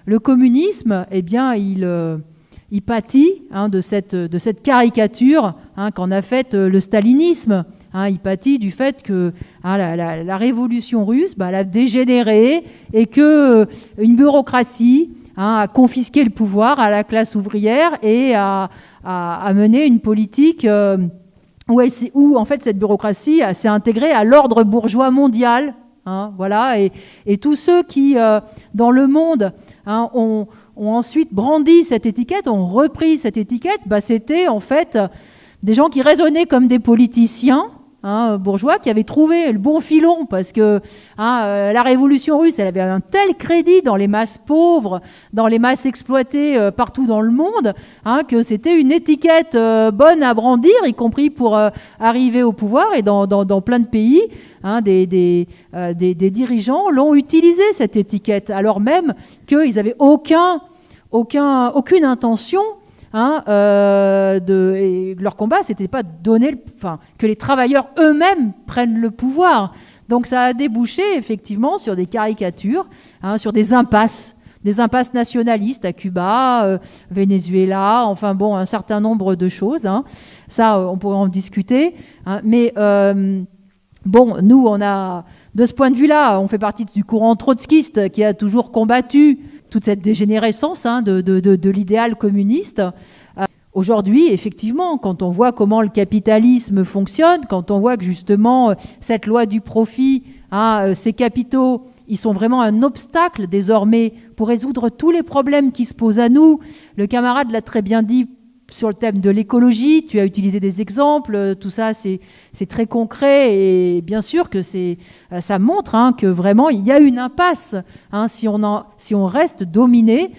le communisme, eh bien, il pâtit de cette caricature qu'en a faite le stalinisme. Il pâtit du fait que la révolution russe, elle a dégénéré et qu'une bureaucratie a confisqué le pouvoir à la classe ouvrière et a mené une politique où en fait cette bureaucratie s'est intégrée à l'ordre bourgeois mondial. Voilà, et tous ceux qui, dans le monde, ont ensuite brandi cette étiquette, ont repris cette étiquette, c'était en fait des gens qui raisonnaient comme des politiciens bourgeois, qui avaient trouvé le bon filon, parce que la révolution russe, elle avait un tel crédit dans les masses pauvres, dans les masses exploitées partout dans le monde, que c'était une étiquette bonne à brandir, y compris pour arriver au pouvoir, et dans plein de pays, des dirigeants l'ont utilisé, cette étiquette, alors même qu'ils n'avaient aucune intention et leur combat, c'était pas que les travailleurs eux-mêmes prennent le pouvoir. Donc ça a débouché effectivement sur des caricatures, sur des impasses nationalistes à Cuba, Venezuela, enfin bon, un certain nombre de choses. Ça, on pourrait en discuter. Mais bon, nous, on a, de ce point de vue-là, on fait partie du courant trotskiste qui a toujours combattu toute cette dégénérescence de l'idéal communiste. Aujourd'hui, effectivement, quand on voit comment le capitalisme fonctionne, quand on voit que justement cette loi du profit, ces capitaux, ils sont vraiment un obstacle désormais pour résoudre tous les problèmes qui se posent à nous. Le camarade l'a très bien dit sur le thème de l'écologie, tu as utilisé des exemples, tout ça c'est très concret et bien sûr que ça montre que vraiment il y a une impasse si on reste dominé,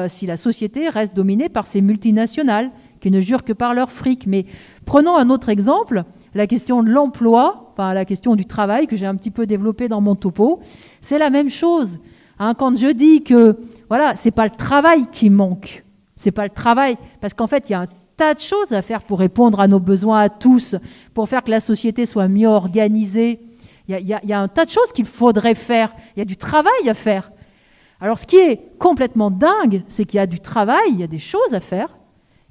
si la société reste dominée par ces multinationales qui ne jurent que par leur fric. Mais prenons un autre exemple, la question de l'emploi, la question du travail que j'ai un petit peu développé dans mon topo, c'est la même chose. Quand je dis que voilà, c'est pas le travail qui manque, c'est pas le travail, parce qu'en fait, il y a un tas de choses à faire pour répondre à nos besoins à tous, pour faire que la société soit mieux organisée. Il y a un tas de choses qu'il faudrait faire. Il y a du travail à faire. Alors, ce qui est complètement dingue, c'est qu'il y a du travail, il y a des choses à faire,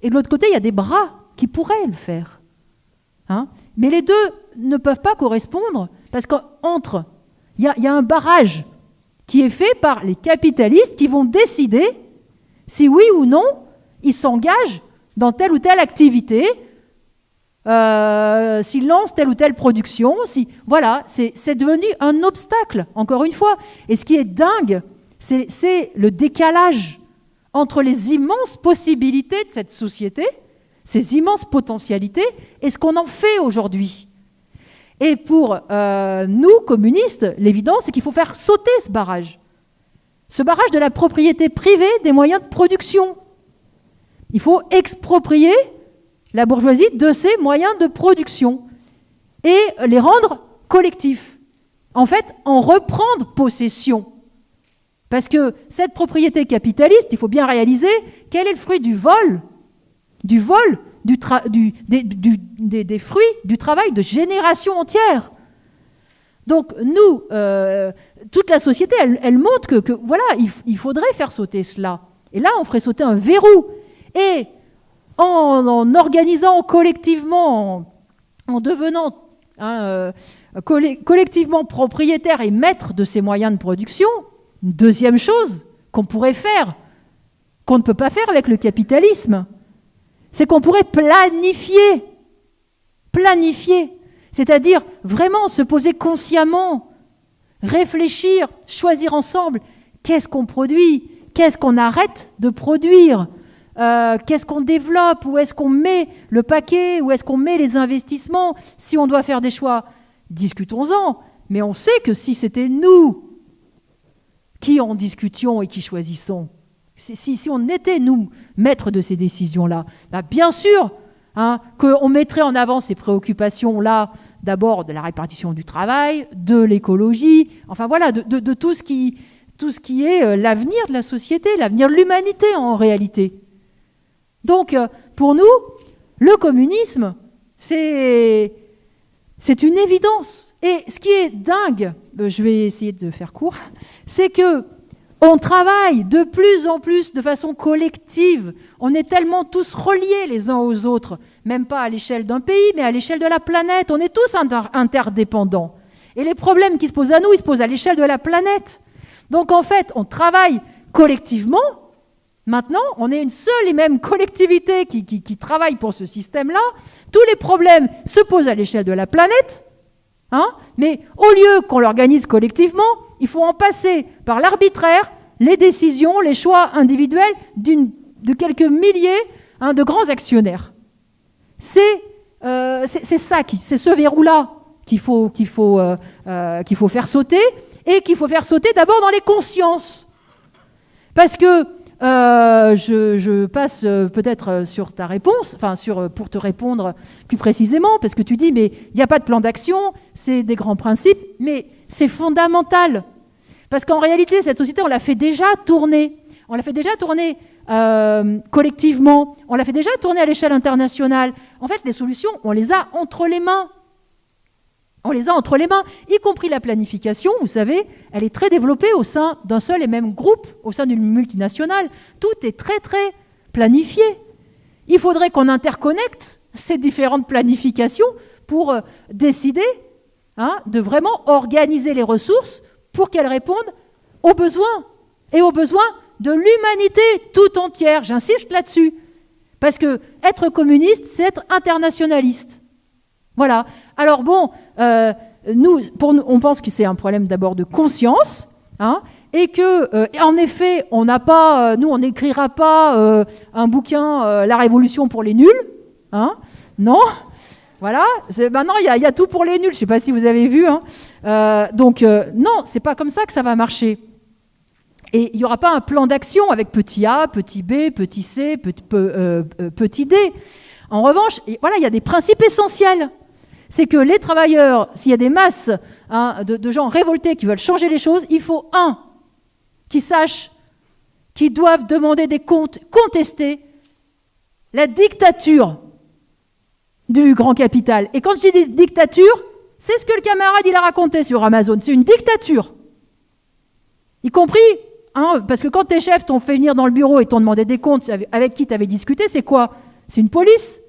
et de l'autre côté, il y a des bras qui pourraient le faire. Mais les deux ne peuvent pas correspondre, parce qu'entre, il y a un barrage qui est fait par les capitalistes qui vont décider si oui ou non, ils s'engagent dans telle ou telle activité, s'ils lancent telle ou telle production. Voilà, c'est devenu un obstacle, encore une fois. Et ce qui est dingue, c'est le décalage entre les immenses possibilités de cette société, ces immenses potentialités, et ce qu'on en fait aujourd'hui. Et pour nous, communistes, l'évidence, c'est qu'il faut faire sauter ce barrage. Ce barrage de la propriété privée des moyens de production. Il faut exproprier la bourgeoisie de ses moyens de production et les rendre collectifs. En fait, en reprendre possession. Parce que cette propriété capitaliste, il faut bien réaliser quel est le fruit du vol, des fruits du travail de générations entières. Donc nous, toute la société, elle montre que voilà, il faudrait faire sauter cela. Et là, on ferait sauter un verrou. Et en organisant collectivement, en devenant collectivement propriétaire et maître de ces moyens de production, une deuxième chose qu'on pourrait faire, qu'on ne peut pas faire avec le capitalisme, c'est qu'on pourrait planifier. C'est-à-dire vraiment se poser consciemment, réfléchir, choisir ensemble, qu'est-ce qu'on produit, qu'est-ce qu'on arrête de produire, qu'est-ce qu'on développe, où est-ce qu'on met le paquet, où est-ce qu'on met les investissements. Si on doit faire des choix, discutons-en. Mais on sait que si c'était nous qui en discutions et qui choisissons, si on était, nous, maîtres de ces décisions-là, bien sûr qu'on mettrait en avant ces préoccupations-là, d'abord de la répartition du travail, de l'écologie, enfin voilà, de tout ce qui est l'avenir de la société, l'avenir de l'humanité en réalité. Donc, pour nous, le communisme, c'est une évidence. Et ce qui est dingue, je vais essayer de faire court, c'est que On travaille de plus en plus de façon collective. On est tellement tous reliés les uns aux autres, même pas à l'échelle d'un pays, mais à l'échelle de la planète. On est tous interdépendants. Et les problèmes qui se posent à nous, ils se posent à l'échelle de la planète. Donc en fait, on travaille collectivement. Maintenant, on est une seule et même collectivité qui travaille pour ce système-là. Tous les problèmes se posent à l'échelle de la planète. Mais au lieu qu'on l'organise collectivement, il faut en passer par l'arbitraire, les décisions, les choix individuels de quelques milliers de grands actionnaires. C'est ce verrou-là qu'il faut faire sauter, et qu'il faut faire sauter d'abord dans les consciences. Parce que je passe peut-être sur ta réponse, pour te répondre plus précisément, parce que tu dis, mais il n'y a pas de plan d'action, c'est des grands principes, mais c'est fondamental. Parce qu'en réalité, cette société, on l'a fait déjà tourner. On l'a fait déjà tourner collectivement. On l'a fait déjà tourner à l'échelle internationale. En fait, les solutions, on les a entre les mains. On les a entre les mains, y compris la planification, vous savez, elle est très développée au sein d'un seul et même groupe, au sein d'une multinationale. Tout est très, très planifié. Il faudrait qu'on interconnecte ces différentes planifications pour décider de vraiment organiser les ressources pour qu'elles répondent aux besoins, et aux besoins de l'humanité tout entière. J'insiste là-dessus. Parce que être communiste, c'est être internationaliste. Voilà. Alors bon, nous, on pense que c'est un problème d'abord de conscience, et que, en effet, on n'écrira pas un bouquin, La Révolution pour les nuls, non. Voilà. Maintenant, il y a tout pour les nuls. Je ne sais pas si vous avez vu. Donc, non, c'est pas comme ça que ça va marcher. Et il n'y aura pas un plan d'action avec petit a, petit b, petit c, petit d. En revanche, voilà, il y a des principes essentiels. C'est que les travailleurs, s'il y a des masses de gens révoltés qui veulent changer les choses, il faut qui sachent qu'ils doivent demander des comptes, contester la dictature du grand capital. Et quand je dis dictature, c'est ce que le camarade il a raconté sur Amazon. C'est une dictature. Y compris, parce que quand tes chefs t'ont fait venir dans le bureau et t'ont demandé des comptes avec qui tu avais discuté, c'est quoi? C'est une police.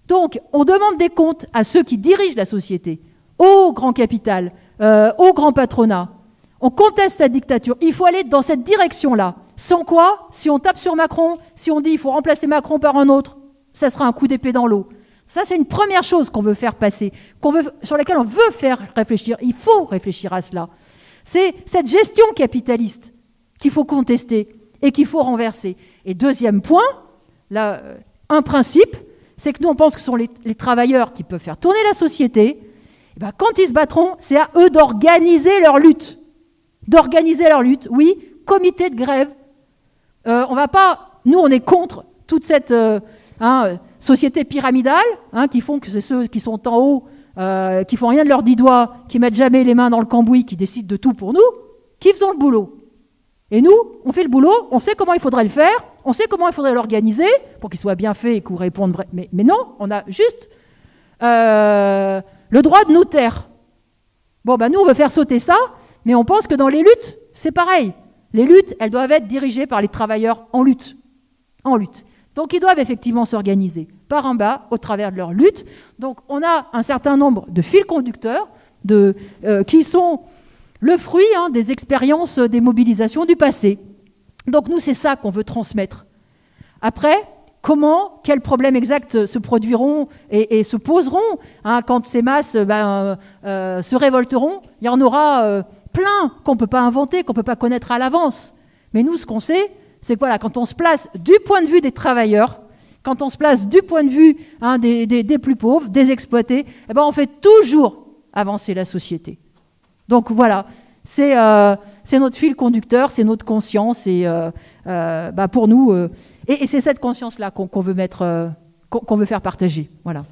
Donc, on demande des comptes à ceux qui dirigent la société, au grand capital, au grand patronat. On conteste la dictature. Il faut aller dans cette direction-là. Sans quoi, si on tape sur Macron, si on dit il faut remplacer Macron par un autre, ça sera un coup d'épée dans l'eau. Ça, c'est une première chose qu'on veut faire passer, sur laquelle on veut faire réfléchir. Il faut réfléchir à cela. C'est cette gestion capitaliste qu'il faut contester et qu'il faut renverser. Et deuxième point, là, un principe, c'est que nous, on pense que ce sont les travailleurs qui peuvent faire tourner la société. Et ben, quand ils se battront, c'est à eux d'organiser leur lutte. D'organiser leur lutte, oui, comité de grève. Nous, on est contre toute cette société pyramidale, qui font que c'est ceux qui sont en haut, qui font rien de leurs 10 doigts, qui mettent jamais les mains dans le cambouis, qui décident de tout pour nous, qui faisons le boulot. Et nous, on fait le boulot, on sait comment il faudrait le faire, on sait comment il faudrait l'organiser pour qu'il soit bien fait et qu'on réponde. Mais non, on a juste le droit de nous taire. Bon, nous, on veut faire sauter ça, mais on pense que dans les luttes, c'est pareil. Les luttes, elles doivent être dirigées par les travailleurs en lutte. En lutte. Donc, ils doivent effectivement s'organiser par en bas, au travers de leur lutte. Donc, on a un certain nombre de fils conducteurs qui sont le fruit des expériences des mobilisations du passé. Donc, nous, c'est ça qu'on veut transmettre. Après, quels problèmes exacts se produiront et se poseront quand ces masses se révolteront? Il y en aura plein qu'on ne peut pas inventer, qu'on ne peut pas connaître à l'avance. Mais nous, ce qu'on sait, c'est que voilà, quand on se place du point de vue des travailleurs, quand on se place du point de vue des plus pauvres, des exploités, on fait toujours avancer la société. Donc voilà, c'est notre fil conducteur, c'est notre conscience, et pour nous, et c'est cette conscience-là qu'on veut faire partager. Voilà.